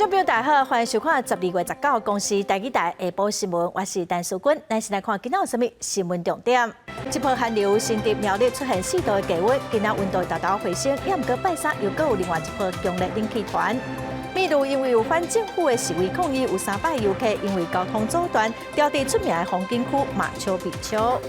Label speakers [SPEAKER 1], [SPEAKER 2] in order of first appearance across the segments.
[SPEAKER 1] 众朋友大家好，欢迎收看12月19公司台语台下晡新闻，我是陈淑君。咱先来看今仔有啥物新闻重点。这波寒流新竹苗栗出现4度的低温，今仔温度大大回升，也毋过拜三又有另外一波强烈冷气团。秘鲁因为有反政府的示威抗议，有300游客因为交通阻断，掉伫出名的风景区马丘比丘。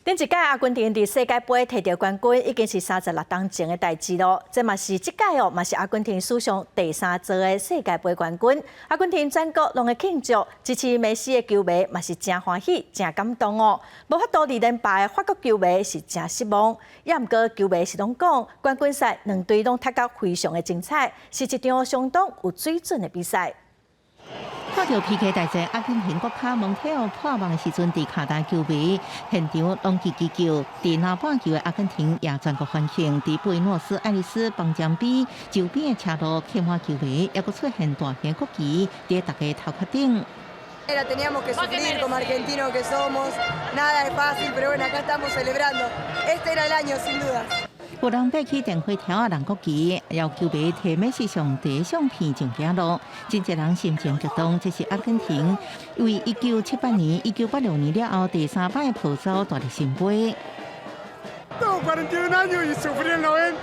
[SPEAKER 1] 顶一届阿根廷伫世界杯摕到冠军，已经是36年前的代志咯。这嘛是这届嘛是阿根廷史上第3座的世界杯冠军。阿根廷全国拢会庆祝，支持梅西的球迷嘛是真欢喜、真感动哦。无法度2连败的法国球迷是真失望。也毋过球迷是拢讲，冠军赛2队拢踢到非常的精彩，是一场相当有水准的比赛。
[SPEAKER 2] 看到 PK 大战阿根廷国卡蒙特尔破网的时阵，伫卡达球迷现场拢叽叽叫，伫拿半球的阿根廷也全国欢庆。伫布宜诺斯艾利斯邦江比周边的车路客满球迷，也佫出现大型国旗伫大家头壳顶。
[SPEAKER 3] Teníamos que sufrir como argentinos que somos, nada es fácil, pero bueno, acá estamos celebrando. Este era el año, sin duda.
[SPEAKER 2] 有人爬起电火条啊，蓝国旗，要球迷摕梅西上第一相片上行路，真侪人心情激动。这是阿根廷为1978年、1986年了后第3摆抱走大力神杯。
[SPEAKER 4] Tengo 41 años y sufrí el 90,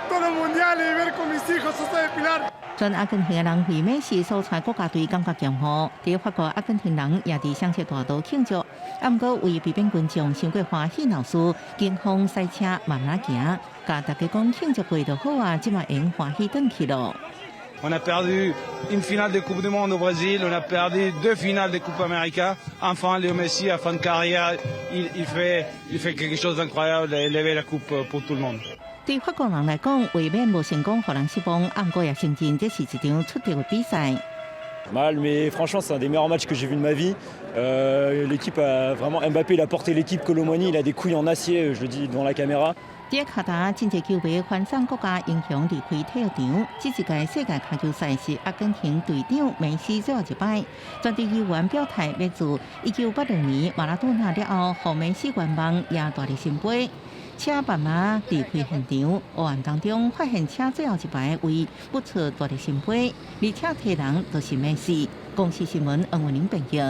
[SPEAKER 4] todos los mundiales y ver con mis hijos José de Pilar。
[SPEAKER 2] 全阿根廷的人为梅西所带国家队感觉骄傲，伫法国阿根廷人也伫香榭大道庆祝。啊，毋过为批评群众伤过欢喜闹事，警方赛车慢慢行，甲大家讲庆祝过就好啊，即马用欢喜转去咯。
[SPEAKER 5] On a perdu une finale de Coupe du Monde au Brésil, on a perdu 2 finales de Coupe América. Enfin, Léo Messi, à fin de carrière, il fait quelque chose d'incroyable et lever la coupe pour tout le monde.
[SPEAKER 2] 对法国人来讲，卫冕无成功，互人失望。啊，毋过也承认这是一场出色的比赛。
[SPEAKER 6] Mal, mais franchement, c'est un des meilleurs matchs que j'ai vu de ma vie. L'équipe a vraiment Mbappé, il a porté l'équipe. Colomani, il a des couilles en acier, je le dis devant la caméra.
[SPEAKER 2] 伫卡达，真侪球迷欢送国家英雄离开体育场。这一届世界足球赛是阿根廷队长梅西最后一摆，全队球员表态要自1986年马拉多纳了后，互梅西愿望也大力神杯。车慢慢离开现场，黑暗当中发现车最后一排位不出大力神杯，而且提人就是梅西。公司新闻黄文玲编辑。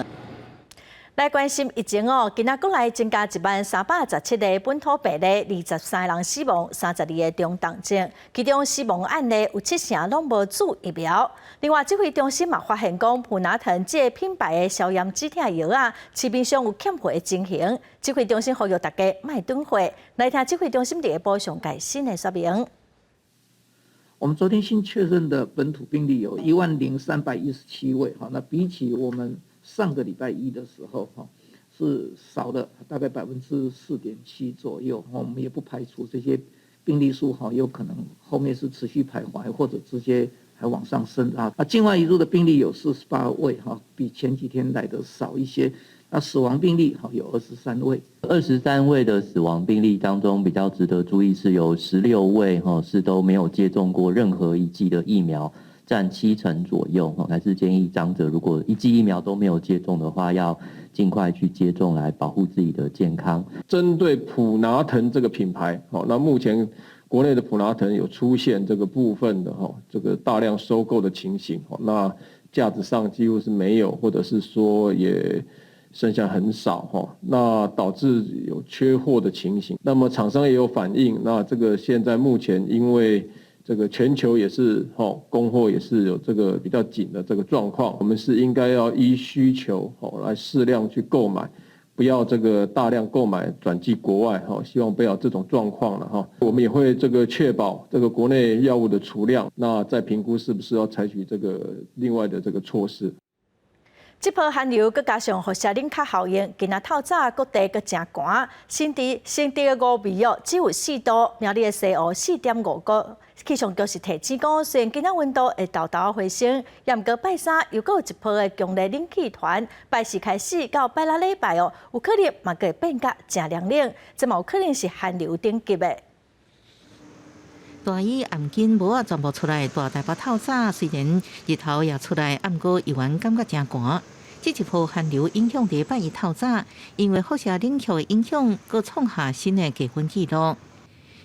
[SPEAKER 1] 来关心疫情哦，今仔国内增加10317个本土病例，23人死亡，32个中重症，其中死亡案例有7成拢无注疫苗。另外，指挥中心嘛发现讲，普拿疼这品牌的消炎止痛药啊，市面上有欠货的情形。指挥中心呼吁大家莫囤货。来听指挥中心下晡上解新的说明。
[SPEAKER 7] 我们昨天新确认的本土病例有10317位，那比起我们上个礼拜一的时候，是少了大概4.7%左右。我们也不排除这些病例数有可能后面是持续徘徊，或者直接还往上升啊。境外移入的病例有48位，比前几天来的少一些。那死亡病例有23位
[SPEAKER 8] ，23位的死亡病例当中，比较值得注意是有16位是都没有接种过任何一剂的疫苗，占70%左右。还是建议长者如果1剂疫苗都没有接种的话，要尽快去接种来保护自己的健康。
[SPEAKER 9] 针对普拿疼这个品牌，那目前国内的普拿疼有出现这个部分的这个大量收购的情形，那价值上几乎是没有，或者是说也剩下很少，那导致有缺货的情形。那么厂商也有反映，那这个现在目前因为这个全球也是供货也是有这个比较紧的这个状况，我们是应该要依需求来适量去购买，不要这个大量购买转寄国外，希望不要这种状况了。我们也会这个确保这个国内药物的储量，那再评估是不是要采取这个另外的这个措施。
[SPEAKER 1] 这波寒流，佮加上辐射冷却效应，今仔透早各地佮真寒。新竹的5微哦，只有4度，苗栗的西湖4.5度。气象局是提醒讲，虽然今仔温度会豆豆回升，也毋过拜三又有一波的强烈冷气团，拜四开始到拜六礼拜哦，有可能嘛会变甲真凉冷，这嘛有可能是寒流等级的。
[SPEAKER 2] 大雨暗金无全部出来，大台北透早虽然日头也出来，毋过依然感觉真寒。这一波寒流影响礼拜一透早，因为辐射冷却的影响，佮创下新的低温纪录。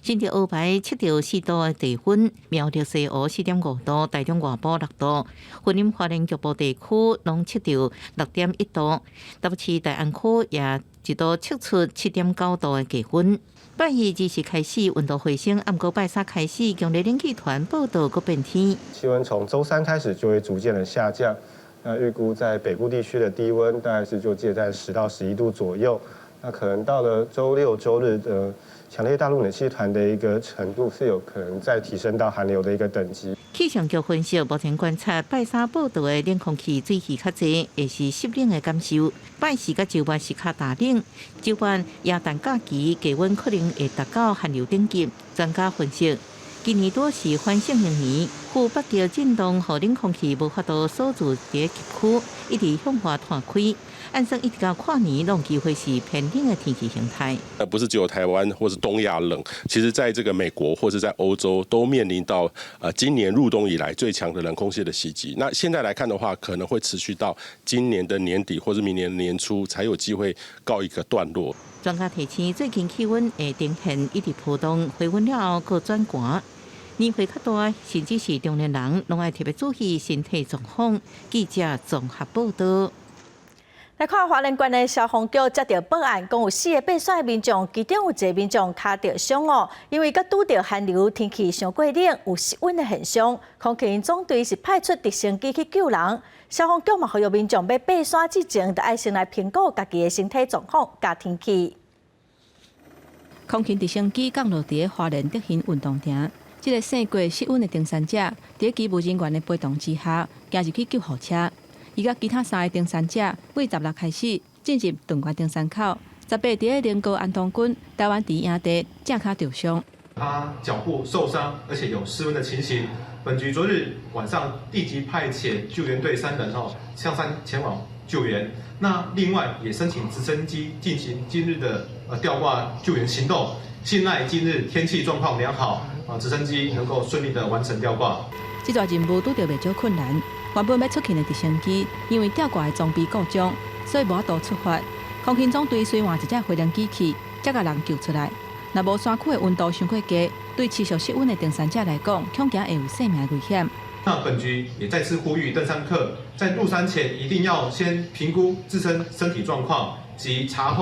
[SPEAKER 2] 新竹乌白7到4度的低温，苗栗西湖4.5度，台中外部6度，云林花莲局部地区拢测到6.1度，台北市大安区也一度测出7.9度的低温。拜二2时开始温度回升，暗过拜3开始，强烈冷气团报道个变天。
[SPEAKER 10] 气温从周3开始就会逐渐的下降，那预估在北部地区的低温大概是就介在10到11度左右。那可能到了周6、周日的强烈大陆冷气团的一个程度是有可能再提升到寒流的一个等级。
[SPEAKER 2] 气象局分析，目前观察拜3报道的冷空气水汽较济，也是湿冷的感受。拜4甲周末是较大冷，周末元旦假期低温可能会达到寒流等级。专家分析，今年多是反省型年，赴北极震动和冷空气无法度锁住在极区，一直向外拓开。按算一直到跨年，拢机会是偏冷的天气形态。
[SPEAKER 11] 不是只有台湾或是东亚冷，其实在这个美国或是在欧洲都面临到今年入冬以来最强的冷空气的袭击。那现在来看的话，可能会持续到今年的年底或是明年的年初才有机会告一个段落。
[SPEAKER 2] 专家提醒，最近气温会呈现一直波动，回温了后搁转寒。年岁较大，甚至是中年人，拢爱特别注意身体状况。记者综合报道。
[SPEAKER 1] 来看花莲县的消防局接到报案，讲有4个被选的民众，其中有1个民众脚着伤哦，因为佮拄着寒流，天气伤过冷，有失温的现象。空勤总队是派出直升机去救人。消防局嘛呼吁民众要爬山之前，就要先来评估家己的身体状况甲天气。
[SPEAKER 12] 空勤直升机降落伫花莲德行运动场，这个生过失温的登山者，伫机务人员的陪同之下，行入去救护车。伊甲其他3个登山者，为16开始进入顿关登山口，18伫连高安东郡台湾第营地正脚受伤。
[SPEAKER 13] 他脚部受伤，而且有失温的情形。本局昨日晚上立即派遣救援队3人上山前往救援。那另外也申请直升机进行今日的吊挂救援行动。幸赖今日天气状况良好，直升机能够顺利的完成吊挂。
[SPEAKER 12] 这段任务拄着袂少困难。原本要出勤的直升机，因为吊挂的装备故障，所以无法度出发。空勤总队随换一只飞行机器，才甲人救出来。若无山区的温度伤过低，对持续失温的登山者来讲，恐惊会有生命危险。
[SPEAKER 13] 那本局也再次呼吁登山客，在入山前一定要先评估自身身体状况及查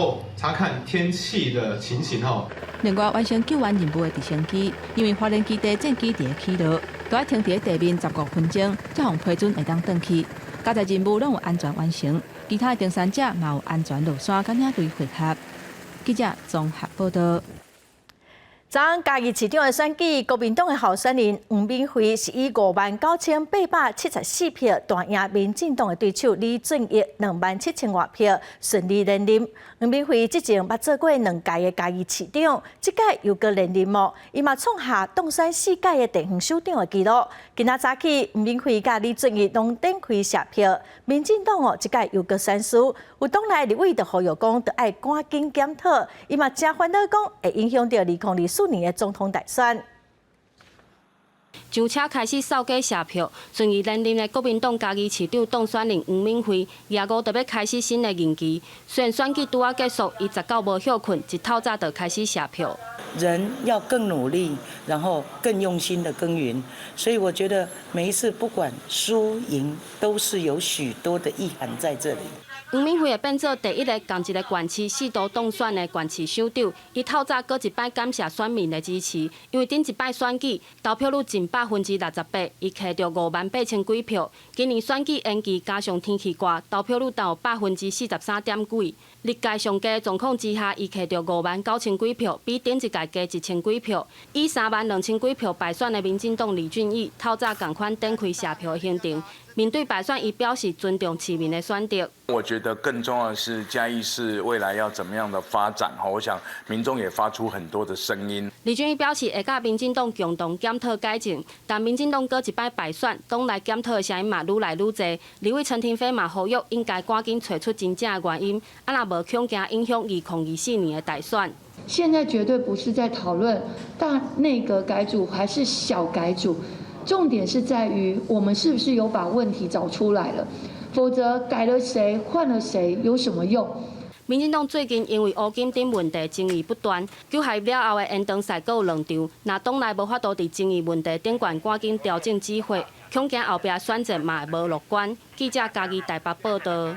[SPEAKER 13] 看天气的情形
[SPEAKER 12] 另外，完成救援任务的直升机，因为花莲基地战机伫起落，都要停伫地面15分钟，才互批准会当转去。加载任务拢有安全完成，其他的登山者嘛有安全落山，甲领队会合。记者综合报道。
[SPEAKER 1] 昨昏嘉义市长的选举，国民党的候选人黄敏惠是以59874票大赢民进党的对手李俊毅27000多票，顺利连任。黄敏惠之前捌做过2届的嘉义市长，这届又搁连任哦。伊嘛创下当选4届的地方首长的纪录。今仔早起，黄敏惠甲李俊毅拢展开社票，民进党这届又搁选输，有党内立委就呼吁讲，要爱赶紧检讨。伊嘛真烦恼讲，会影响到2024年的总统大选。
[SPEAKER 14] 上车开始扫街社票，顺利连任的国民党嘉义市长当选人黄敏惠，25就要开始新的任期。虽然选举拄啊结束，伊十九无休困，一透早就开始社票。
[SPEAKER 15] 人要更努力，然后更用心的耕耘。所以我觉得每一次不管输赢，都是有许多的意涵在这里。
[SPEAKER 14] 黄敏惠会变做第一个共一个县市4度当选的县市首长，伊透早搁一摆感谢选民的支持，因为顶一摆选举投票率近68%，伊摕着58000几票。今年选举延期加上天气热，投票率到43.3几。历届上低的状况之下，伊摕着59000几票，比顶一届加1000几票。以32000几票败选的民进党李俊毅，透早同款展开社票的行程。面对败选，伊表示尊重市民的选择。
[SPEAKER 16] 我觉得更重要的是嘉义市未来要怎么样的发展，我想民众也发出很多的声音。
[SPEAKER 14] 李俊毅表示会甲民进党共同检讨改进，但民进党搁一摆败选，党内检讨的声音嘛愈来愈侪。立委陈廷飞嘛呼吁应该赶紧找出真正的原因，若无恐惊影响2024年的大选。
[SPEAKER 17] 现在绝对不是在讨论大内阁改组还是小改组。重点是在于我们是不是有把问题找出来了，否则改了谁换了谁有什么用？
[SPEAKER 14] 民进党最近因为乌金顶问题争议不断，九合了后的延长赛阁有2场，若党内无法度伫争议问题顶悬赶紧调整指挥，恐惊后壁选择嘛会无乐观。记者嘉义台北报道。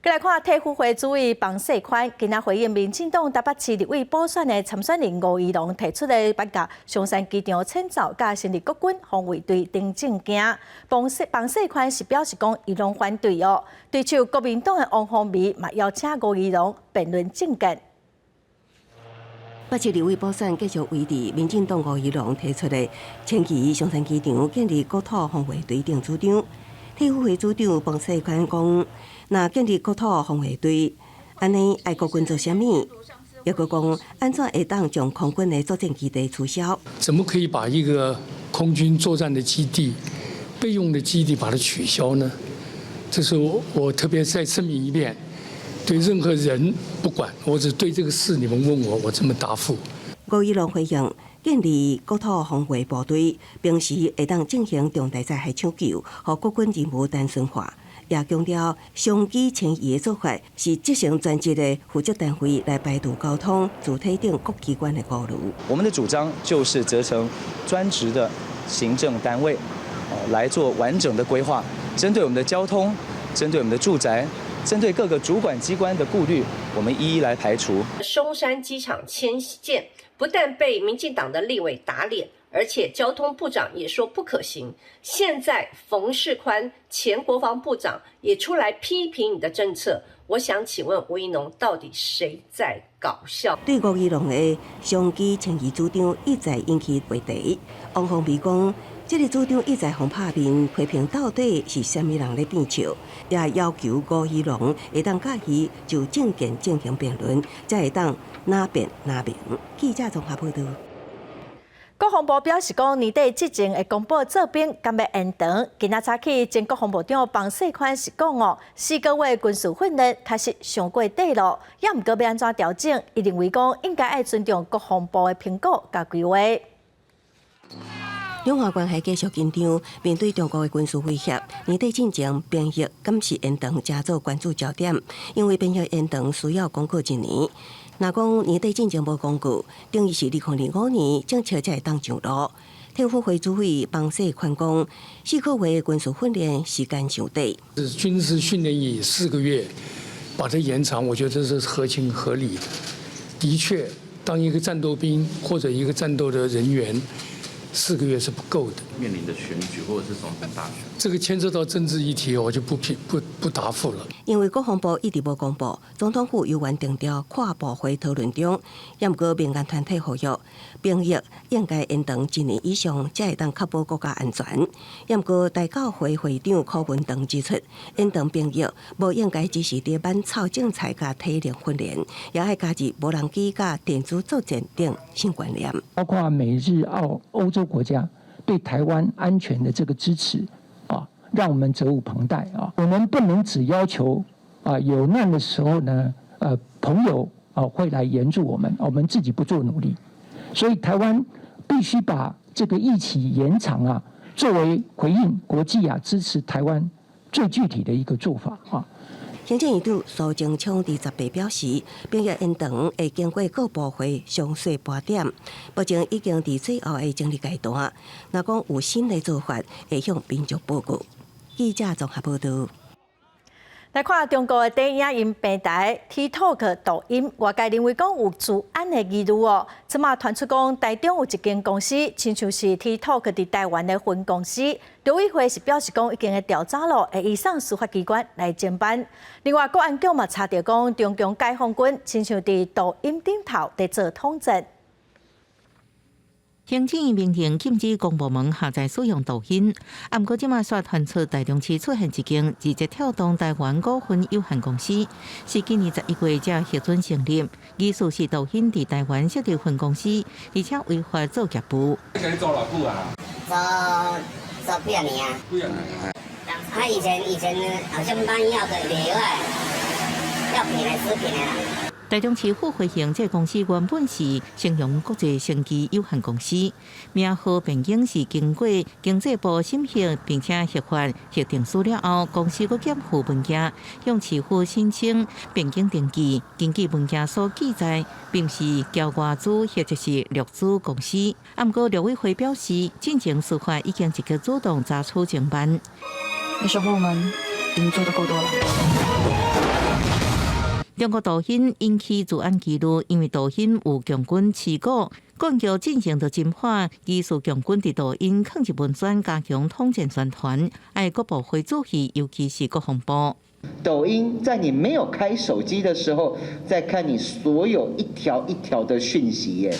[SPEAKER 1] 再来看体育会主委彭世宽，今仔回应民进党台北市立委补选的参选人吴怡农提出的八甲松山机场迁走甲成立国军防卫队等证件。彭世宽是表示讲，伊拢反对哦。对手国民党的王宏维嘛邀请吴怡农辩论政见。
[SPEAKER 18] 北市立委补选继续维持民进党吴怡农提出的迁移松山机场建立国土防卫队等主张。体育会组长彭世宽讲，若建立国土防卫队，安尼爱国军做啥物？又佮讲，安怎会当将空军的作战基地取消？
[SPEAKER 19] 怎么可以把一个空军作战的基地、备用的基地把它取消呢？这是我特别再声明一遍，对任何人不管，我只对这个事你们问我，我这么答复。
[SPEAKER 18] 吴怡农回应。建立国土防卫部队，平时会当进行重大灾害抢救，和国军任务单纯化。也强调，双机迁移的做法是执行专职的负责单位来排除交通、主体等各机关的顾虑。
[SPEAKER 20] 我们的主张就是责成专职的行政单位，来做完整的规划，针对我们的交通，针对我们的住宅。针对各个主管机关的顾虑，我们一一来排除。
[SPEAKER 21] 松山机场迁建不但被民进党的立委打脸，而且交通部长也说不可行。现在冯世宽前国防部长也出来批评你的政策，我想请问吴怡农，到底谁在搞笑？
[SPEAKER 18] 对吴怡农的双机迁移主张一再引起话题。王宏维讲，这个主张一再互拍面，批评到底是虾米人咧变笑，也要求吴怡农会当介意就政见进行辩论，才会当哪辩哪明。记者综合报道。
[SPEAKER 1] 国防部表示讲，年底之前会公布做兵敢要延长。今仔早起，前国防部长彭世宽是讲哦，4个月军事训练确实上过底咯，也毋过要安怎调整？伊认为讲应该爱尊重国防部的评估甲规划。
[SPEAKER 18] 两岸关系继续紧张，面对中国的军事威胁，年底进前兵役敢是延长加做关注焦点，因为兵役延长需要公告1年。若讲年底进前无公告，等于是2025年政策才会当上路。体育会主委彭世宽讲，4个月军事训练时间上短。
[SPEAKER 19] 军事训练役4个月，把它延长，我觉得这是合情合理的。的确，当一个战斗兵或者一个战斗的人员，4个月是不够的。
[SPEAKER 22] 面临的选举或者是总统大选，
[SPEAKER 19] 这个牵涉到政治议题，我就不答复了。
[SPEAKER 18] 因为国防部一直无公布，总统府犹原定调跨部会讨论中，也毋过民间团体呼吁，兵役应该延长1年以上，才会当确保国家安全。也毋过大教会会长柯文登指出，延长兵役无应该只是伫满操政策甲体力训练，也要加入无人机甲电子作战等新观念，
[SPEAKER 7] 包括美日欧洲国家对台湾安全的这个支持啊，让我们责无旁贷啊。我们不能只要求有难的时候呢，朋友会来援助我们，我们自己不做努力，所以台湾必须把这个役期延长作为回应国际支持台湾最具体的一个做法啊。
[SPEAKER 18] 行政院长苏贞昌伫18表示，兵役延长会经过各部会详细盘点，目前已经伫最后的整理阶段。若讲有新的做法，会向民众报告。记者综合报道。
[SPEAKER 1] 来看中国的电影音平台 TikTok 抖音，外界认为讲有治安的疑虑哦。即马传出讲台中有一间公司，亲像是 TikTok 伫台湾的分公司。陆委会是表示讲已经会调查咯，会移送司法机关来侦办。另外，国安局嘛查到讲中共解放军亲像伫抖音顶头在做统战。
[SPEAKER 2] 行政院明定禁止公部门下载使用抖音，不过即马却传出台中市出现一间直接跳动台湾股份有限公司，是今年11月才核准成立，疑似是抖音伫台湾设立分公司，而且违法做业务。
[SPEAKER 22] 你跟你做偌久啊？
[SPEAKER 23] 做几啊年啊？几啊年啊？以前好像卖药的药啊，药品的食品的啦。
[SPEAKER 2] 台中市富汇行这公司原本是盛荣国际生技有限公司，名号变更是经过经济部审核并且核发核定书了后，公司佫检附文件向市府申请变更登记。根据文件所记载，并不是交外资或者是陆资公司。不过陆委会表示，进行司法已经积极主动查处经办。
[SPEAKER 3] 你说我们已经做得够多了。
[SPEAKER 2] 中国导引引起治安记录，因为导引有强军持股，管局进行着侦破，疑似强军伫导引抗日文宣加强统战宣传，爱各部会主席，尤其是国防部。
[SPEAKER 4] 抖音在你没有开手机的时候，在看你所有一条一条的讯息耶，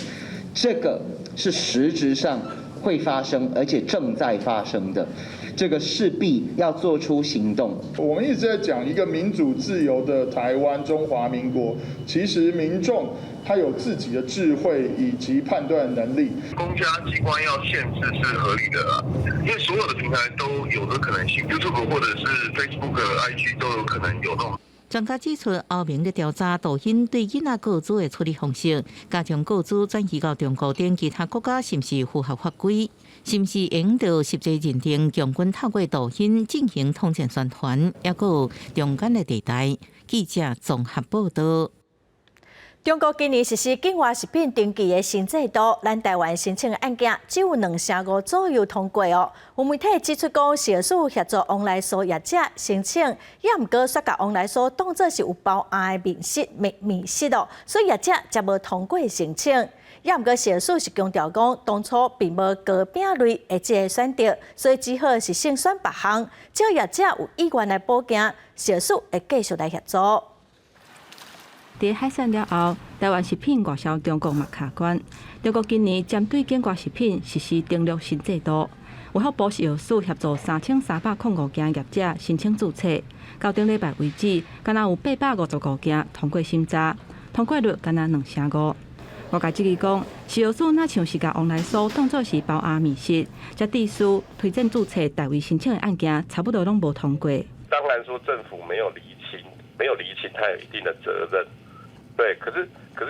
[SPEAKER 4] 这个是实质上会发生，而且正在发生的。这个势必要做出行动。
[SPEAKER 5] 我们一直在讲一个民主自由的台湾中华民国，其实民众他有自己的智慧以及判断能力。
[SPEAKER 24] 公家机关要限制是合理的啦，因为所有的平台都有的可能性 ，YouTube 或者是 Facebook、IG 都有可能有那种。
[SPEAKER 2] 专家指出，后面的调查导引对囡仔个资的处理方式，加将个资转移到中国等其他国家，是不是符合法规？是不是用到实际认定强军透过导引进行统战宣传，也有中间的地带？记者综合报道。
[SPEAKER 1] 中国今年实施境外食品登记的新制度，咱台湾申请的案件只有2%左右通过哦。有媒体指出讲，小数协助往来所业者申请，也毋过煞甲往来所当作是有包含的面试哦，所以业者才无通过申请。也毋过小数是强调讲，当初并无高饼类的这个选择，所以只好是先选别项。只要业者有意愿来报警，小数会继续来协助。
[SPEAKER 12] 在海选了后，台湾食品外销中国嘛卡关。中国今年针对境外食品实施登录新制度，卫福部药署协助3305件业者申请注册。到顶礼拜为止，敢若有855件通过审查，通过率敢若2%。外界质疑讲，药署哪像是甲往来所当作是包压面试，才地书推荐注册代为申请的案件，差不多拢无通过。
[SPEAKER 25] 当然说政府没有厘清，它有一定的责任。对，可是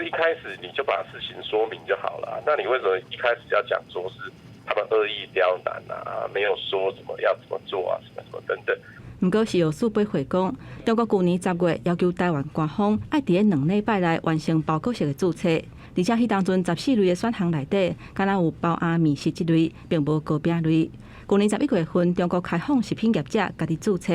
[SPEAKER 25] 一开始你就把事情说明就好了。那你为什么一开始要讲说是他们恶意刁难啊？没有说什么要怎么做啊，什么等等。
[SPEAKER 12] 不过，食药署背回讲，中国去年10月要求台湾官方爱伫2礼拜内完成包裹式的注册，而且迄当阵14类的选项内底，敢若有包压面试这类，并无高饼类。去年11月份，中国开放食品业者家己注册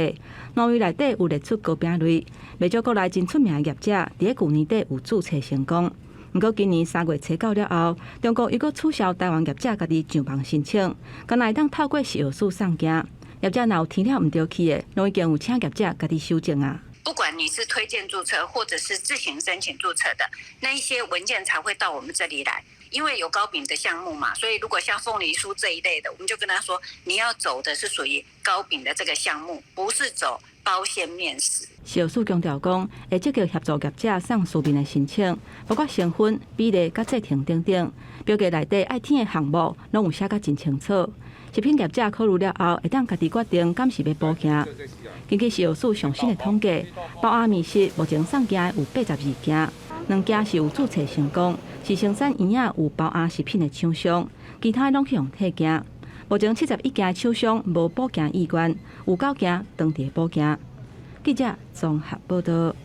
[SPEAKER 12] ，5位内底有列出高饼类，未少国内真出名的业者，伫去年底有注册成功。不过今年3月初到了后，中国又搁取消台湾业者家己上网申请，敢若会当透过食药署送件，业者若有填了唔对去的，拢已经有请业者家己修正啊。
[SPEAKER 26] 不管你是推荐注册或者是自行申请注册的，那一些文件才会到我们这里来。因为有糕饼的项目嘛，所以如果像凤梨酥这一类的，我们就跟他说，你要走的是属于糕饼的这个项目，不是走包馅面食。
[SPEAKER 12] 食药署强调讲，会积极协助业者送书面的申请，包括成分、比例、甲制程等等，标价内底爱填的项目，拢有写甲真清楚。食品业者考虑了后，会当家己决定敢是要报件。根据食药署上新的统计，包压面食目前送件有82件，2件是有注册成功，是生产园仔有包压食品的厂商，其他拢去用退件。目前71件厂商无报件意愿，有9件当地报件。记者综合报道。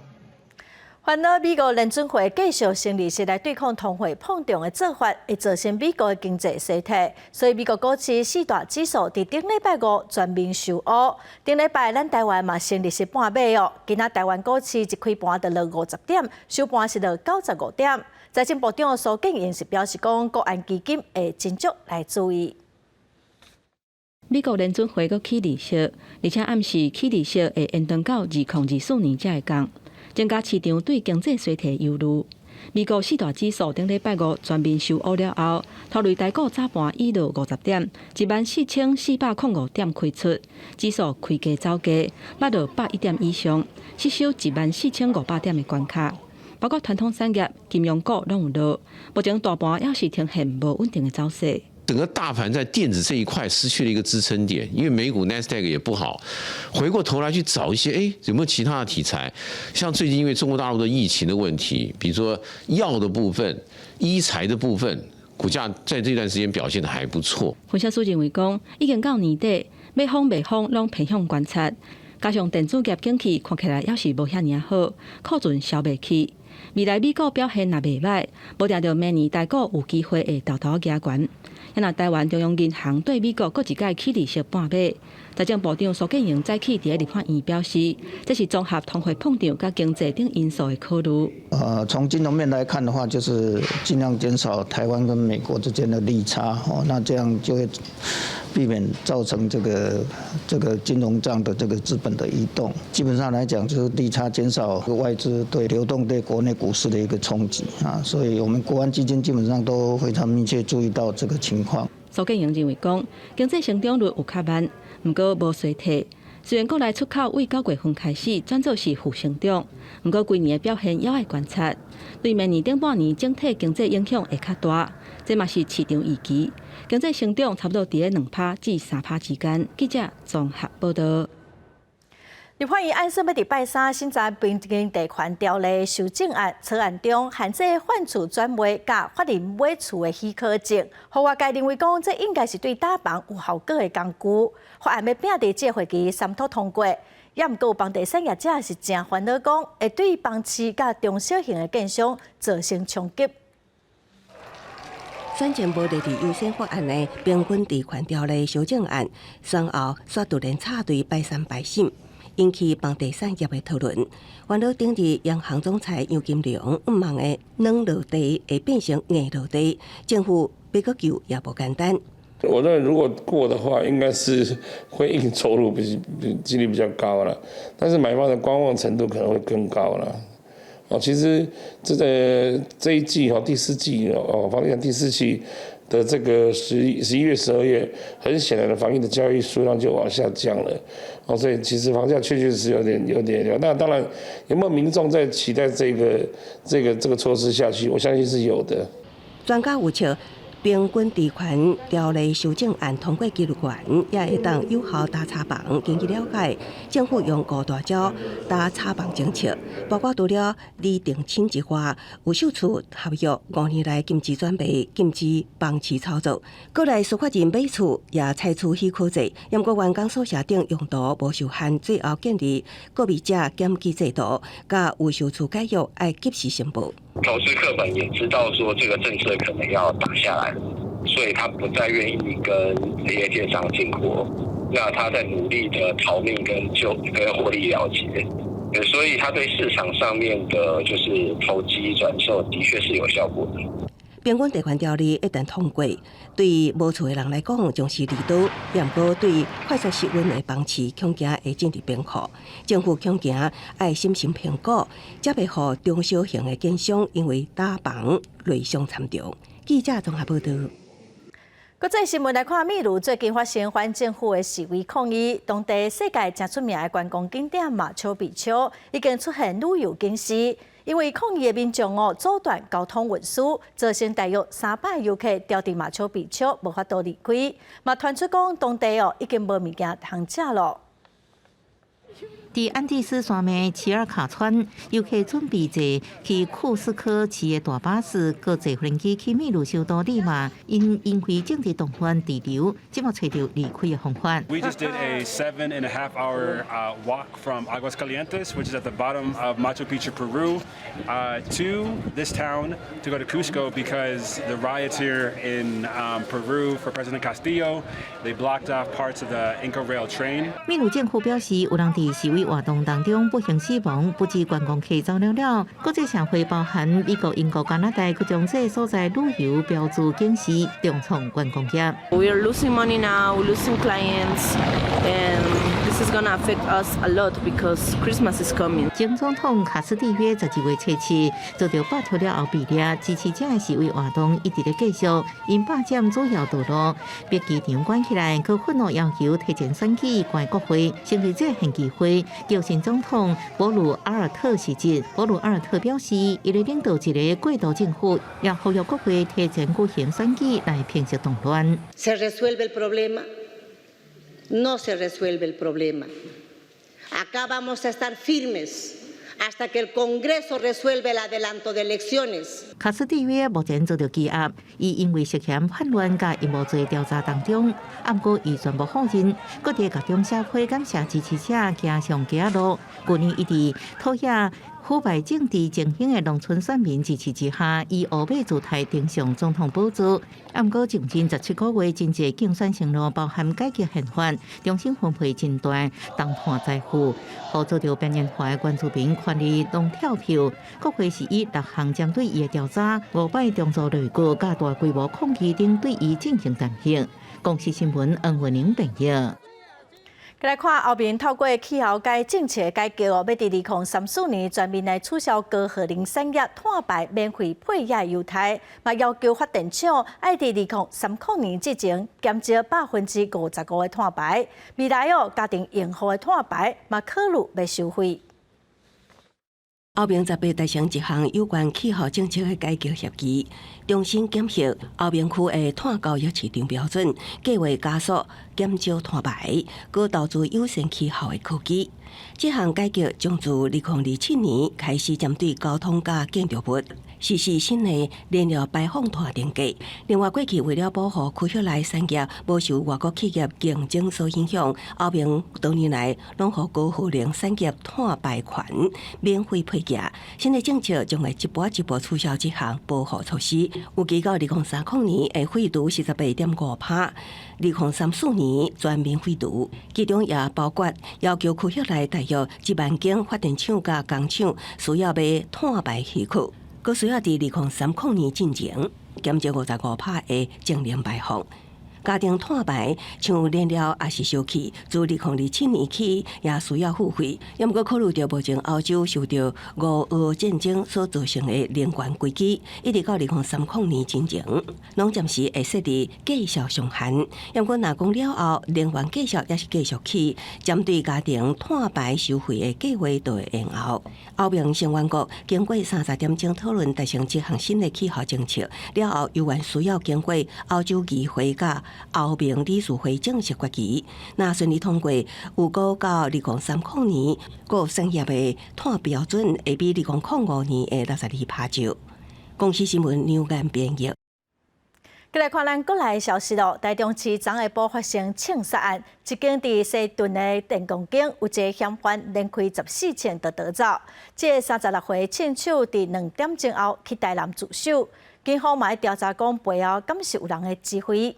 [SPEAKER 1] 烦恼美国联准会继续成利息来对抗通货膨胀的做法，会造成美国的经济衰退。所以美国股市4大指数伫顶礼拜5全面收乌。顶礼拜咱台湾嘛成利息半码哦，今仔台湾股市一开盘就落50点，收盘是落95点。财政部长苏建英是表示讲，国安基金会斟酌来注意。
[SPEAKER 12] 美国联准会阁起利息，而且暗示起利息会延长到2024年才会降。增加市场对经济衰退忧虑。美国4大指数顶礼拜5全面收乌了后，拖累台股早盘已落50点，14405点开出，指数开低走低，拉到101点以上，失守14500点的关卡。包括传统产业、金融股拢有落，目前大盘也是呈现无稳定的走势。
[SPEAKER 6] 整个大盘在电子这一块失去了一个支撑点，因为美股 Nasdaq 也不好，回过头来去找一些，有没有其他的题材？像最近因为中国大陆的疫情的问题，比如说药的部分、医材的部分，股价在这段时间表现得还不错。
[SPEAKER 12] 分析师认为讲，已经到年底，要封未封，拢偏向观察，加上电子业景气看起来也是无遐尔好，库存消袂去。未来美股表现若袂歹，无定着明年台股有机会会偷偷加悬。也若台湾中央银行对美国各一届起利息半码，财政部长苏建荣早起伫立法院表示，这是综合通货膨胀甲经济等因素的考虑。
[SPEAKER 8] 从金融面来看的话，就是尽量减少台湾跟美国之间的利差，那这样就会避免造成这个金融账的这个资本的移动。基本上来讲，就是利差减少，外资对流动对国内股市的一个冲击啊，所以我们国安基金基本上都非常密切注意到这个情况。
[SPEAKER 12] 苏建荣认为讲，经济成长率有较慢，不过无衰退。虽然国内出口为9月份开始转做是负成长，不过今年的表现也要观察。对明年顶半年整体经济影响会较大，这嘛是市场预期。经济成长差不多伫2%至3%之间。记者综合报道。
[SPEAKER 1] 立法院按说要伫拜三新查边境地权条例修正案草案中限制贩厝转卖甲法人买厝的许可证，互外界认为讲这应该是对打房有效果的工具。法案要拼伫这会期三读通过，也毋过有房地产业者是真烦恼讲，会对房市甲中小型的建商造成冲击。
[SPEAKER 18] 选前无列伫优先法案的平均地权条例修正案，选后却突然插队拜三拜四。引起房地产业的讨论。原来顶日央行总裁杨金龙毋望的软落地会变成硬落地，政府要阁救也不简单。
[SPEAKER 9] 我认为如果过的话，应该是会硬走路几率比较高了，但是买方的观望程度可能会更高了。其实这一季第4季房地产第4期的这个11月、12月，很显然的防疫的交易数量就往下降了，所以其实房价确实有点。那当然有没有民众在期待这个措施下去？我相信是有的。
[SPEAKER 18] 专家有称，平均地权条例修正案通过几率悬，也会当有效打炒房。根据了解，政府用5大招打炒房政策，包括除了拟定清洁化、有售厝合约5年来禁止转卖、禁止房市操作，过来司法人买厝也采取许可制，不过员工所设定用途无受限。最后建议个别者检举制度，甲有售厝解约要及时申报。
[SPEAKER 24] 考试课本也知道说这个政策可能要打下来，所以他不再愿意跟业界商进货，那他在努力的逃命跟获利了结，所以他对市场上面的就是投机转售的确是有效果的。
[SPEAKER 18] 平均地权条例一旦通过，对无厝的人来讲将是利多，不过对快速适温的房市恐惊会进入冰库。政府恐惊要审慎评估，才袂互中小型的建商因为打房累伤惨重。记者综合报道。
[SPEAKER 1] 国际新闻来看，秘鲁最近发生反政府的示威抗议，当地世界真出名的观光景点马丘比丘已经出现旅游警示。因为抗议的民众阻断交通运输，造成大约300游客掉伫马丘比丘，无法度离开。嘛传出讲当地已经无物件通食咯。
[SPEAKER 2] 伫安第斯山脉奇尔卡川，游客准备坐去库斯科市的大巴士，搁坐飞机去秘鲁首都利马。因为政治动乱滞留，即马找到离开的方法。
[SPEAKER 10] We just did a 7.5-hour walk from Aguascalientes, which is at the bottom of Machu Picchu, Peru, to this town to go to Cusco because the riots here in Peru for President Castillo, they blocked off parts of the Inca Rail train.
[SPEAKER 2] 秘鲁政府表示，有人伫示威活动当中不幸死亡，不止观光客走了。国际社会包含美国、英国、加拿大，佮将这所在旅游标注警示，重创观光业。
[SPEAKER 11] We are losing money now, we're losing clients, and this is gonna affect us a lot because Christmas is coming.
[SPEAKER 2] 前总统卡斯蒂约12月初7遭到罢脱了后被抓，支持者的示威活动一直在继续，因罢检主要道路被机场关起来，佮愤怒要求提前选举关国会，成立这限期会，叫新总统博鲁阿尔特时节。博鲁阿尔特表示，伊咧领导一个过渡政府，也呼吁国会提前举行选举来平息动乱。
[SPEAKER 23] ¿Se resuelve el problema? No se resuelve el problema. Acá vamos a estar firmes.Hasta que el Congreso resuelva el adelanto de elecciones。
[SPEAKER 2] 卡斯蒂约目前遭到羁押，伊因为涉嫌叛乱甲阴谋罪调查当中，不过伊全部否认。各地各种社会感谢支持者行上街路，去年伊伫讨厌腐败政治情形的农村选民支持之下，以乌马姿态登上总统宝座。不过，近17个月，真侪竞选承诺包含改革宪法、重新分配诊断、动换财富，互遭到边缘化的原住民权利拢跳票。国会是以6项针对伊的调查、5摆中座内阁、加大规模抗议等对伊进行弹劾。公视新闻恩文宁报道。
[SPEAKER 1] 来看后面透过气候改政策改革要伫2034年全面来取消高耗能产业碳排免费配额优待，嘛要求发电厂要伫2030年之前减少55%的碳排。未来家庭用户的碳排嘛考虑要收费。
[SPEAKER 18] 后面18达成一项有关气候政策的改革协议，重新检核后面区的碳交易市场标准，计划加速减少碳排，高投资友善气候的科技。这项改革将自2027年开始针对交通甲建筑物实施新的燃料排放碳定价。另外，过去为了保护区域内产业无受外国企业竞争所影响，后面多年来拢予高耗能产业碳排权免费配额。新的政策将会一步一步取消这项保护措施，预计到2030年会废除48.5%。2034年全面废除，其中也包括要求区域内大约1万间发电厂甲工厂需要买碳排许可，佮需要伫2030年进前减少55%的净零排放。家庭碳排像燃料也是烧气，自2027年起也需要付费。也毋过考虑到目前欧洲受到俄乌战争所造成的能源危机，一直到2030年之前，拢暂时会设立计数上限。也毋过若讲了后，能源计数也是继续起，针对家庭碳排收费的计划就会延后。欧盟成员国经过30点钟讨论，达成这项新的气候政策了后，犹原需要经过欧洲议会甲欧盟理事会正式决议，那顺利通过，预估到2030年，各产业的碳标准会比2005年的62%少。公司新闻牛眼编译。
[SPEAKER 1] 再来看咱国内消息咯，台中市昨下晡发生枪杀案，一间伫西屯的电工间有一个嫌犯连开14枪就逃走。这36岁枪手伫2点钟后去台南自首，警方嘛调查讲背后敢是有人的指挥。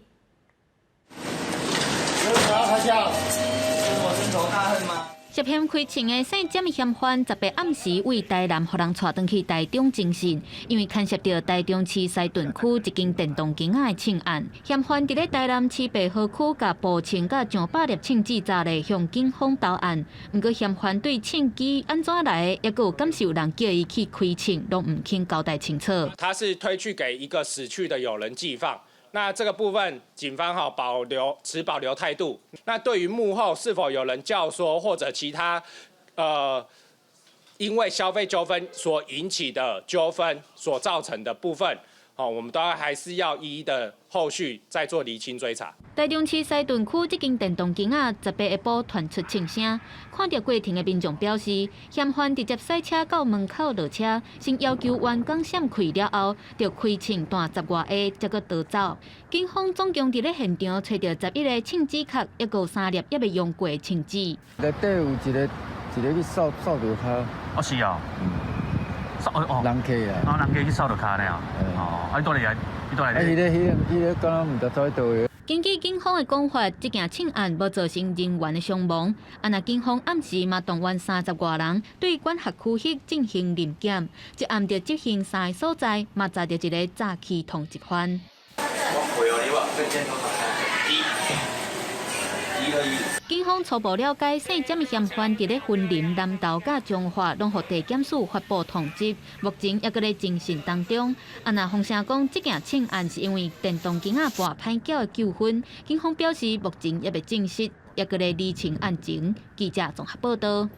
[SPEAKER 13] 涉嫌开枪的姓詹的嫌犯，18暗时为台南，互人带转去台中侦讯，因为牵涉到台中市西屯区一间电动间仔的枪案。嫌犯伫咧台南市北河区，甲步枪甲上百粒枪支炸咧，向警方投案。毋过嫌犯对枪支安怎来的，也有敢是有人叫伊去开枪，拢毋肯交代清楚。
[SPEAKER 14] 他是推去给一个死去的友人寄放。那这个部分，警方持保留态度。那对于幕后是否有人教唆或者其他因为消费纠纷所引起的纠纷所造成的部分，我们都还是要一一的后续再做厘清追查。
[SPEAKER 13] 台中市西屯区这间电动间仔18下晡传出枪声，看到过程的民众表示，嫌犯直接驶车到门口落车，先要求员工闪开了后，就开枪弹10外下，才阁逃走。警方总共伫咧现场找到11个枪支壳，也有3粒也未用过的枪支。
[SPEAKER 15] 内底有一个去扫着骹。哦，是啊。人客啊，
[SPEAKER 16] 人客去扫着骹呢哦，啊，倒来，伊倒来。
[SPEAKER 15] 啊，伊咧，敢若毋知走去倒位。
[SPEAKER 13] 根据警方的讲法，这件枪案无造成人员的伤亡。那警方暗时嘛动员30外人对管辖区域进行临检，一暗着执行3个所在，嘛查到一个诈欺通缉犯。警方初步了解，姓詹的嫌犯伫咧云林、南投、甲彰化，拢互地检署发布通缉，目前也搁咧侦讯当中。那风声讲，这件枪案是因为电动间仔盘歹缴的纠纷，警方表示目前也未证实，也搁咧厘清案情。记者综合报道。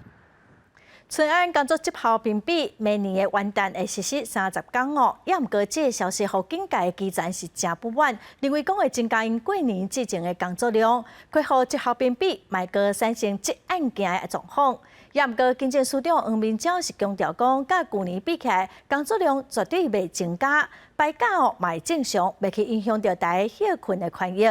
[SPEAKER 1] 春安工作绩效评比，明年的元旦会实施30天哦。也毋过，这个消息互警界的基层是真不满，认为讲会增加因过年之前的工作量，开互绩效评比，卖个产生这案件的状况。也毋过，经济署长黄明昭是强调讲，甲去年比起来，工作量绝对袂增加，摆假哦嘛会正常，袂去影响到大家休困的权益。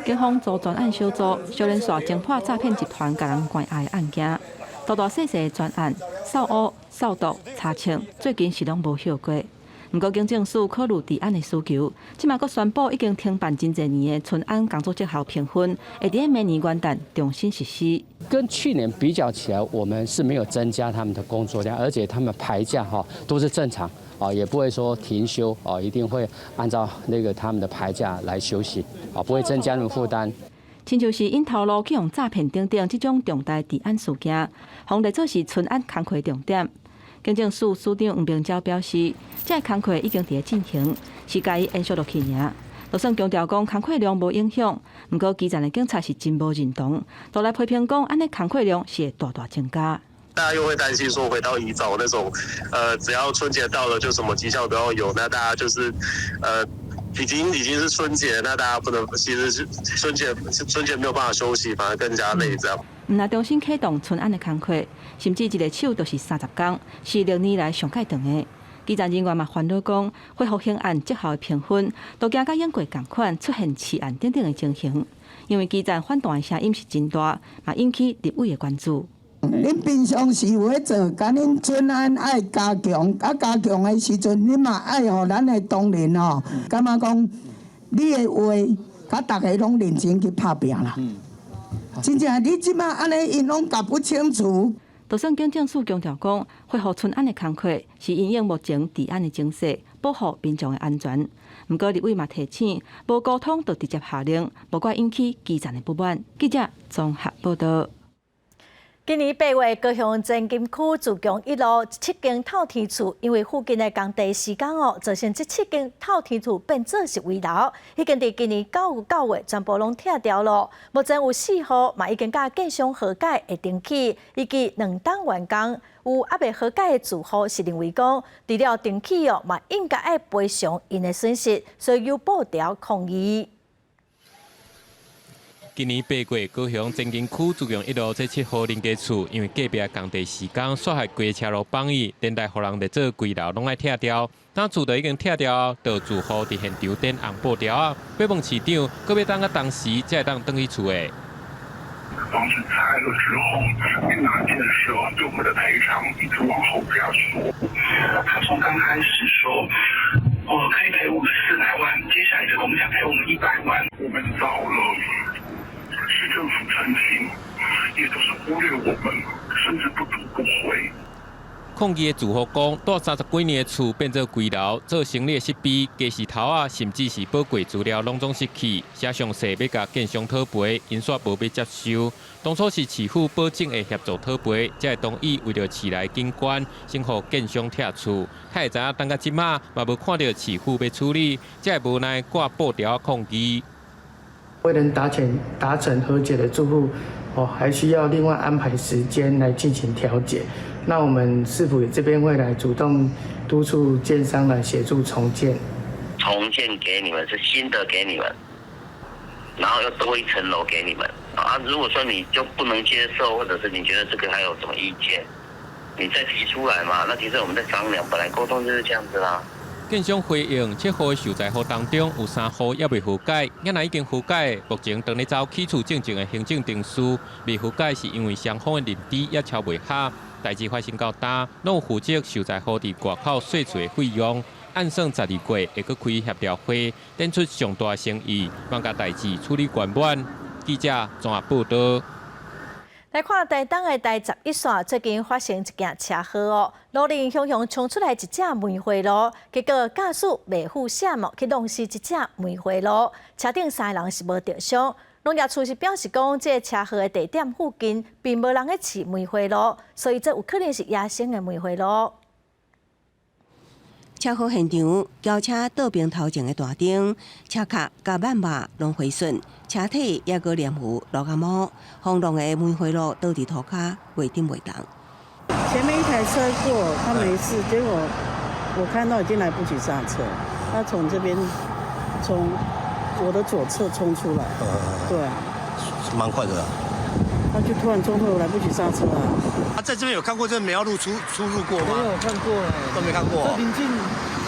[SPEAKER 12] 警方组专案小组，小连续侦破诈骗集团甲人关押的案件，大大细细的专案，扫污、扫毒、查清，最近是拢无效果。不过，警政署考虑治安的需求，即马阁宣布已经停办真侪年的春安工作绩效评分，会伫明年元旦重新实施。
[SPEAKER 7] 跟去年比较起来，我们是没有增加他们的工作量，而且他们排假都是正常。也不会说停休一定会按照他们的排假来休息不会增加他们负担。
[SPEAKER 12] 亲像是因头路去用诈骗等等这种重大治安事件，红列做是春安工课重点。警政署署长黄明昭表示，这工课已经伫进行，是甲伊延续落去尔。就算强调讲工课量无影响，不过基层的警察是真无认同，都来批评讲安尼工课量是会大大增加。
[SPEAKER 25] 大家又会担心说回到以早那种，只要春节到了就什么绩效都要有，那大家就是已经是春节，那大家不能，其实是春节没有办法休息，反而更加累这样。
[SPEAKER 12] 若重新启动春安的工课，甚至一个手都是30天，是6年来上介长的。基层人员嘛烦恼讲，恢复刑案绩效的评分，都惊甲英国同款出现弃案等等的情形，因为基层反弹的声音是真大，嘛引起立委的关注。
[SPEAKER 17] 恁平常时有咧做，甲恁春安爱加强，加强的时阵，恁嘛爱互咱的同仁感觉讲你的话，甲大家拢认真去拍拼啦。真正你即马安尼，因拢搞不清楚。
[SPEAKER 12] 就算警政署强调讲，恢复春安的工课是因应目前治安的形势，保护民众的安全。不过立委嘛提醒，无沟通就直接下令，无怪引起基层的不满。记者综合报道。
[SPEAKER 1] 今年8月，高雄前金区自强1路7间透天厝，因为附近的工地施工造成这7间透天厝变做是危楼，已经伫今年9月全部拢拆掉了。目前有4户嘛已经甲建商和解会登记，以及2档完工。有还未和解的住户是认为讲，除了登记嘛应该要赔偿因的损失，所以有报条抗议。
[SPEAKER 19] 今年8月，高雄前金区自强1路这7户邻家厝，因为隔壁工地施工煞害规车路绑椅，连带互人咧做规楼拢爱拆掉。当厝都已经拆掉，就住户伫现场点红布条啊，要问市长，搁要等到当时才会当登去厝诶。
[SPEAKER 20] 房子拆了之后，去拿建设对我们的赔偿一直往后压缩。他从刚开始说，可以赔5400万，接下来就跟我们讲赔我们100万，我们找了市政府澄清，也都是忽略我们，甚至不读不回。
[SPEAKER 19] 抗议的住户讲，住30几年的厝变做规楼，做生理的设备、家事头啊，甚至是宝贵资料拢总失去，写详细要甲建商讨赔，因煞无要接受。当初是市府保证会协助讨赔，才会同意为了市内景观，先互建商拆厝。他会知影等到即马，嘛无看到市府要处理，才会无奈挂布条抗议。
[SPEAKER 21] 未能达成和解的住户，还需要另外安排时间来进行调解。那我们市府这边会来主动督促建商来协助重建。
[SPEAKER 24] 重建给你们是新的给你们，然后又多一层楼给你们啊。如果说你就不能接受，或者是你觉得这个还有什么意见，你再提出来嘛。那提出来我们再商量，本来沟通就是这样子啦。
[SPEAKER 19] 建商回应，7户的受灾户当中有3户也未和解，也若已经和解，目前正咧走起厝进程的行政程序。未和解是因为双方的认知也敲未合。代志发生到呾，拢有负责受灾户伫外口税厝的费用。按算12月会搁开协调会，展出上大诚意，望甲代志处理圆满。记者综合报道。
[SPEAKER 1] 来看台东的第11线，最近发生一件车祸路面汹涌冲出来一只梅花鹿，结果驾驶袂负险去弄死一只梅花鹿，车顶3人是无着伤。农业处是表示讲，这车祸的地点附近并无人咧饲梅花鹿，所以这有可能是野生的梅花鹿。
[SPEAKER 18] 车祸现场，轿车倒并头前的大灯，车壳甲万马拢毁损，车体也个染有落甲毛，风浪的煤灰路倒伫涂骹，袂顶袂动。
[SPEAKER 3] 前面一台车过，他没事，结果我看到已经来不及刹车，他从这边从我的左侧冲出来，对，
[SPEAKER 4] 蛮快的。
[SPEAKER 3] 他就突然冲出来，来不及刹车啊！
[SPEAKER 4] 他在这边有看过这梅花路出入过吗？
[SPEAKER 3] 没有看过
[SPEAKER 4] 都没看过。
[SPEAKER 3] 这临近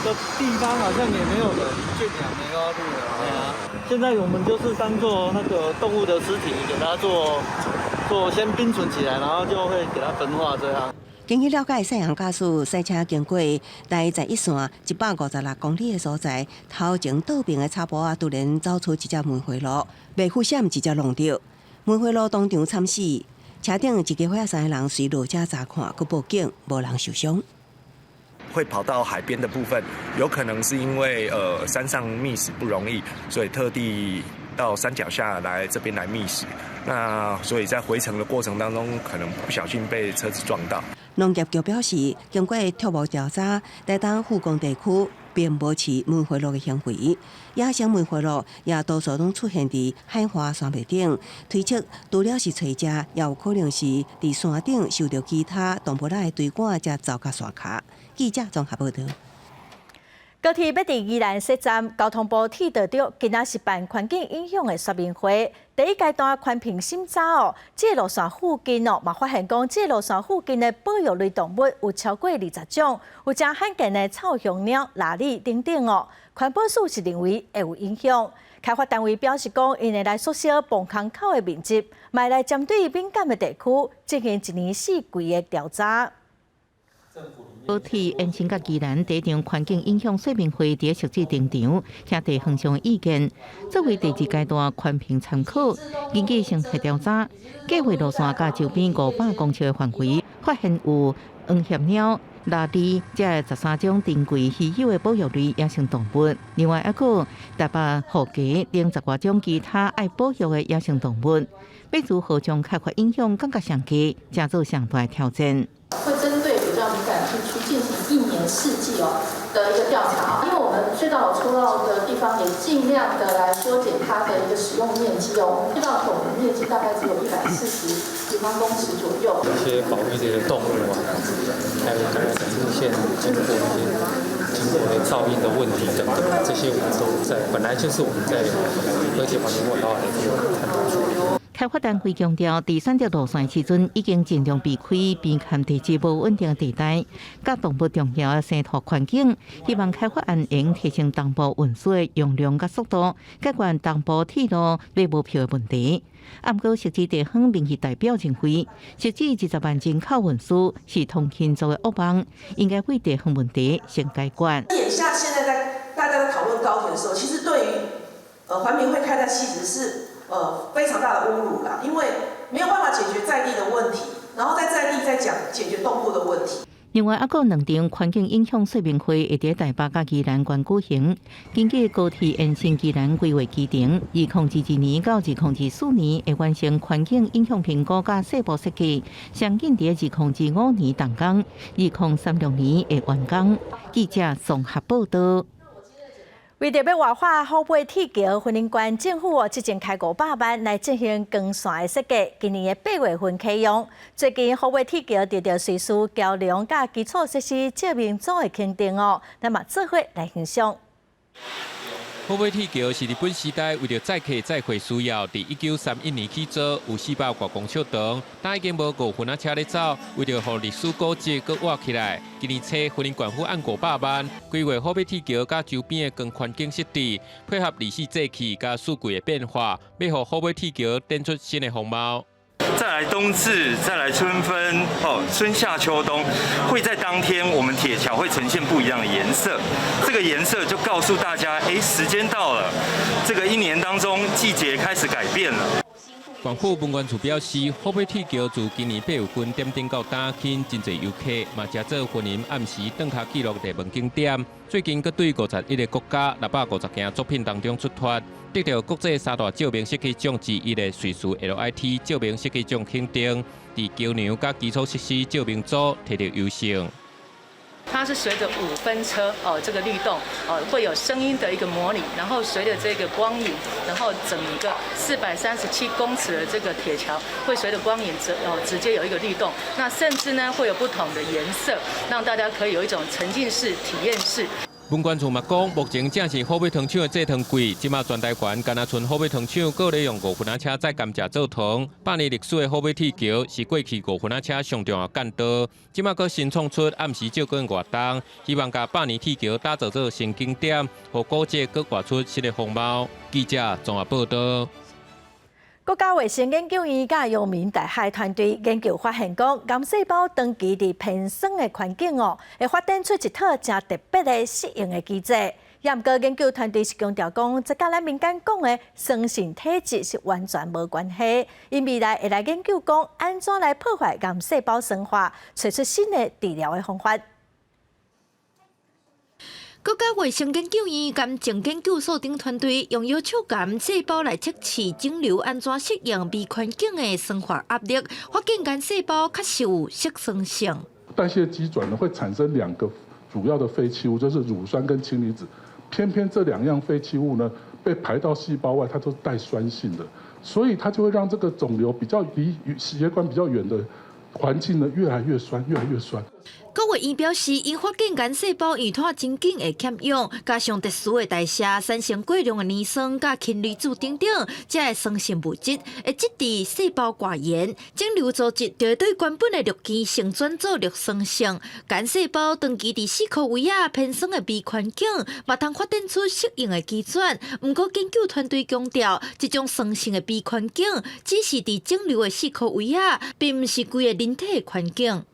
[SPEAKER 3] 的地方好像也没有人去养梅花鹿了。对啊，现在我们就是当做那个动物的尸体，给它做先冰存起来，然后就会给它焚化这样。
[SPEAKER 18] 经去了解，西洋驾驶赛车经过台在一线156公里的所在，头前倒边的插坡啊，突然走出一只煤灰鹿，被忽闪直接弄到。煤灰路当场惨死，车顶一家伙仔3个人随落车查看，佮报警，无人受伤。
[SPEAKER 5] 会跑到海边的部分，有可能是因为山上觅食不容易，所以特地到山脚下来这边来觅食。那所以在回程的过程当中，可能不小心被车子撞到。
[SPEAKER 18] 农业局表示，经过初步调查，台东富工地区并无饲煤灰鹿的行为，野生煤灰鹿也多数拢出现伫海花山脉顶，推测除了是找食，也有可能是伫山顶受到其他动物仔的追赶，才走到山骹。记者综合报道。
[SPEAKER 1] 高铁要伫宜兰西站，交通部铁道局今仔是办环境影响的说明会。第一阶段环评审查这路线附近嘛发现讲，这路线附近的保育类动物有超过20种，有真罕见的草熊鸟、腊鱼等等环保署是认为会有影响。开发单位表示讲，因会来缩小磅空口的面积，嘛来针对敏感的地区进行1年4季的调查。
[SPEAKER 2] 高铁延伸甲宜兰第一场环境影响说明会伫设置停场，听地方上意见。作为第2阶段环评参考，根据生态调查，计划路线甲周边500公尺的范围，发现有黄颌鸟、腊鱼这13种珍贵稀有的保育类野生动物。另外还有台北虎鸡等10多种其他爱保育的野生动物。要如何将开发影响降到上低，加做上大的挑战。
[SPEAKER 6] 会针对比较敏感地区进行1年4季的一个调查，因为我们隧道出到的地方也尽量的来缩减它的一个使用面积我们隧道总的面积大概只有140平方公尺左右。
[SPEAKER 22] 一些保育类的动物啊，还有刚才出现经过噪音的问题等等，这些我们都在本来就是我们在和解环境委员会的探讨处理。
[SPEAKER 2] 开发单位强调，伫选择路线时阵，已经尽量避开边坎地质无稳定的地带，甲动物重要的生态环境。希望开发案能提升东部运输的容量甲速度，解决东部铁路买无票的问题。毋过，设置地方民意代表认为，设置20万人口运输是通勤族的恶梦，应该为地方问题先解决。
[SPEAKER 26] 眼下现在大家在讨论高铁的时候，其实对于环评会开在其实是非常大的侮辱啦，因为没有办法解决在地的问题，然后在地再讲解决动物的问题。
[SPEAKER 2] 另外，还有2场环境影响说明会会伫台北甲宜兰县举行。根据高铁延伸宜兰规划期程，2022年到2024年会完成环境影响评估甲细部设计，相应伫2025年动工，2036年会完工。记者综合报道。
[SPEAKER 1] 为着要活化虎尾铁桥婚姻馆，政府之前开500万来进行光线的设计，今年的8月份启用。最近虎尾铁桥得到瑞士桥梁甲基础设施照明组的肯定那么做伙来欣赏。
[SPEAKER 19] 虎尾铁桥是日本时代为了载客载货需要，伫1931年起做，有400多公尺长，但已经无5分车咧走。为了让历史古迹搁活起来，今年初婚姻馆府按500万，规划虎尾铁桥甲周边的光环境设置，配合24节气甲四季的变化，要让虎尾铁桥展出新的风貌。
[SPEAKER 27] 再来冬至，再来春分，春夏秋冬，会在当天我们铁桥会呈现不一样的颜色。这个颜色就告诉大家，时间到了，这个1年当中季节开始改变了。
[SPEAKER 19] 县府文管处表示，虎尾铁桥自今年8月份点灯到打起，真侪游客嘛食做婚姻暗时登下记录热门景点。最近佮对51个国家650件作品当中出脱，得到国际3大照明设计奖之一的瑞士 LIT 照明设计奖肯定，伫桥梁甲基础设施照明组摕到优胜。
[SPEAKER 28] 它
[SPEAKER 8] 它是随着5分车这个律动会有声音的一个模拟，然后随着这个光影，然后整个437公尺的这个铁桥会随着光影直接有一个律动，那甚至呢会有不同的颜色，让大家可以有一种沉浸式体验式。
[SPEAKER 19] 文管处嘛讲，目前正是火尾糖厂的制糖季，即马全台湾敢若剩火尾糖厂，各利用5分仔车载甘蔗做糖。100年历史的火尾铁桥是过去5分仔车上重要干道，即马佫新创出暗时照更活动，希望甲100年铁桥打造做新景点，互古迹佫画出新的风貌。记者综合报道。
[SPEAKER 1] 国家卫生研究院甲阳明大学团队研究发现，讲癌细胞长期伫偏酸的环境会发展出一套真特别的适应的机制。也毋过，研究团队是强调讲，这甲咱民间讲的酸性体质是完全无关系。因未来会来研究讲，安怎来破坏癌细胞生化，找出新的治疗的方法。
[SPEAKER 9] 国家卫生研究院癌症研究所等团队用要求癌细胞来测试肿瘤安怎适应微环境的生化压力，发现癌细胞确实有色酸性。
[SPEAKER 10] 代谢机转呢会产生2个主要的废弃物，就是乳酸跟氢离子。偏偏这2样废弃物呢被排到细胞外，它都是带酸性的，所以它就会让这个肿瘤比较离血管比较远的环境呢越来越酸，越来越酸。
[SPEAKER 9] 国卫院表示，因发现癌细胞运化真紧会欠氧，加上特殊的代谢，产生过量的磷酸、甲氢离子等等，这个酸性物质会致致细胞外延，肿瘤组织就会对原本的氯基性转做氯酸性。癌细胞长期伫四颗维亚偏酸的微环境，嘛通发展出适应的机转。不过，研究团队强调，这种酸性的微环境只是伫肿瘤的四颗维亚，并不是规个人体的环境。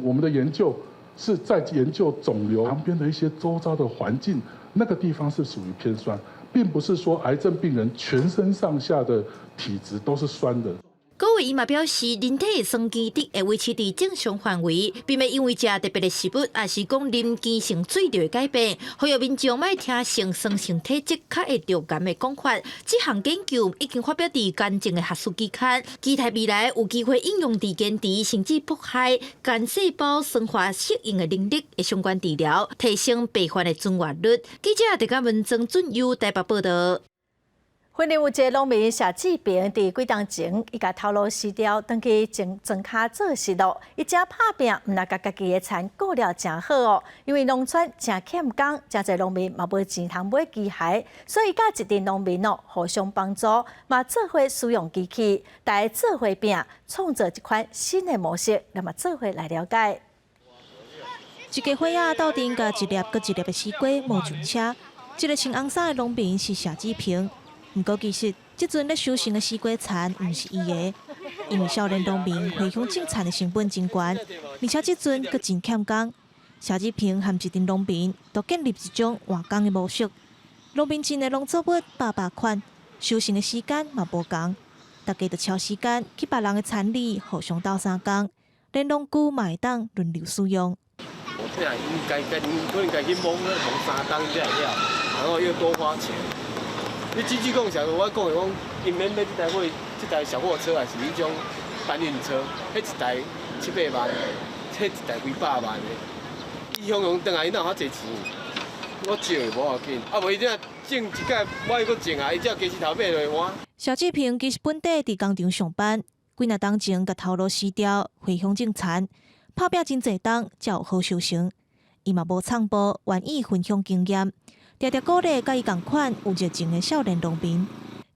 [SPEAKER 10] 我们的研究是在研究肿瘤旁边的一些周遭的环境，那个地方是属于偏酸，并不是说癌症病人全身上下的体质都是酸的。
[SPEAKER 9] 国卫院嘛表示，人体的酸基值会维持伫正常范围，并未因为食特别的食物，也是讲啉基性水流的改变，呼吁民众莫听性酸性体质较会着癌的讲法。这项研究已经发表伫癌症的学术期刊，期待未来有机会应用伫减低甚至迫害癌细胞生化适应的能力的相关治疗，提升病患的存活率。记者伫甲文章准由台北报道。
[SPEAKER 1] 云林有一个农民谢志平，伫几当前，伊甲头路死掉，登去种骹做事咯。伊正拍拼，毋但甲家己的田顾了真好哦。因为农村真欠工，真侪农民嘛无钱通买机械，所以甲一群农民互相帮助，嘛做伙使用机器，大家做伙拼，创造一款新的模式，那么做伙来了解。
[SPEAKER 12] 一家伙仔斗阵，甲一粒搁一粒的西瓜冒上车。一个穿红衫的农民是谢志平。不过，其实这阵咧收成的西瓜田毋是伊的，因为少年农民回乡种田的成本真悬，而且这阵佫真欠工。谢志平和一群农民都建立一种换工的模式。农民种的农作物百款，收成的时间嘛无同，大家就超时间去别人的田里互相斗相工，连农具嘛会当轮流使用。
[SPEAKER 11] 我这样应该可能去蒙3档才会了，然后又多花钱。你积极共享，我讲的讲，因免买这台小货车，还是迄种搬运车，迄一台7、8万，迄一台几百万的。伊向向转来，伊哪有遐济钱？我借无要紧，啊无伊这种一届，我又搁种啊，伊只要加时头买落我。
[SPEAKER 12] 谢志平其实本地伫工厂上班，几若当前甲头路死掉，回乡种田，拍拼真侪档才有好收成。伊嘛无藏步，愿意分享经验。常常鼓励甲伊同款有热情的少年农民，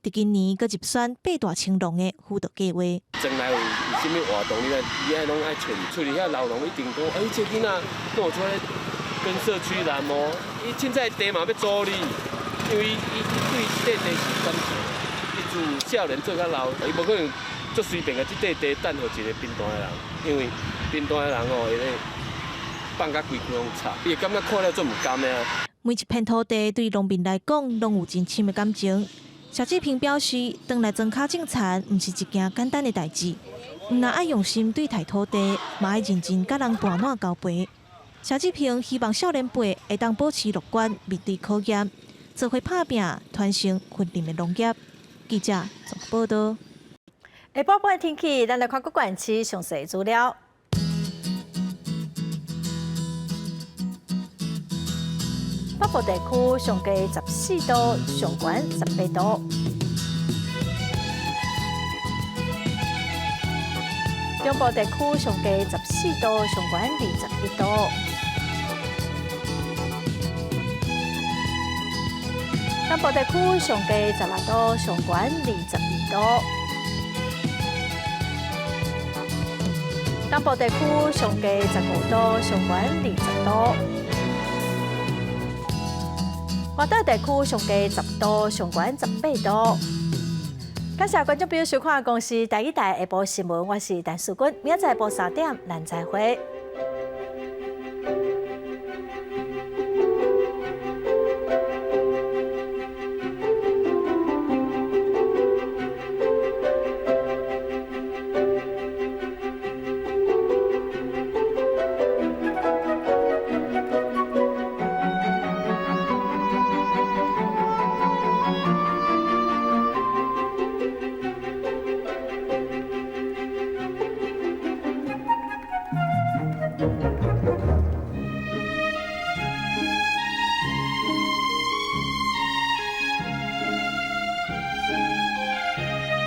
[SPEAKER 12] 伫今年佫入选8大青农的辅导计划。
[SPEAKER 11] 将来有啥物活动，你爱拢爱出去遐老农一定讲，这囡仔跟我出来跟社区来摸，伊凊彩地嘛要租你，因为伊对这地是感情，伊自少年做较老，伊无可能做随便个这地等互一个贫惰的人，因为贫惰的人会咧放甲规区拢差，伊会感觉看了做唔甘的啊。
[SPEAKER 12] 每一片土地对农民来讲，拢有真深的感情。谢志平表示，转来庄脚种田，毋是一件简单的代志，毋但爱用心对待土地，嘛爱认真甲人大暖交陪。谢志平希望少年辈会当保持乐观，面对考验，做伙拍拼，传承云林的农业。记者综合报道。
[SPEAKER 1] 下晡半天气，咱来看各县市详细资料。部地区上低14度，上悬18度。中部地区上低14度，上悬21度。南部地区上低16度，上悬22度。南部地区上低15度，上悬20度。华岛地区上低10度，上悬18度。感谢观众朋友收看《公视第一台下晡新闻》，我是陈淑君，明仔载下晡3点，咱再会。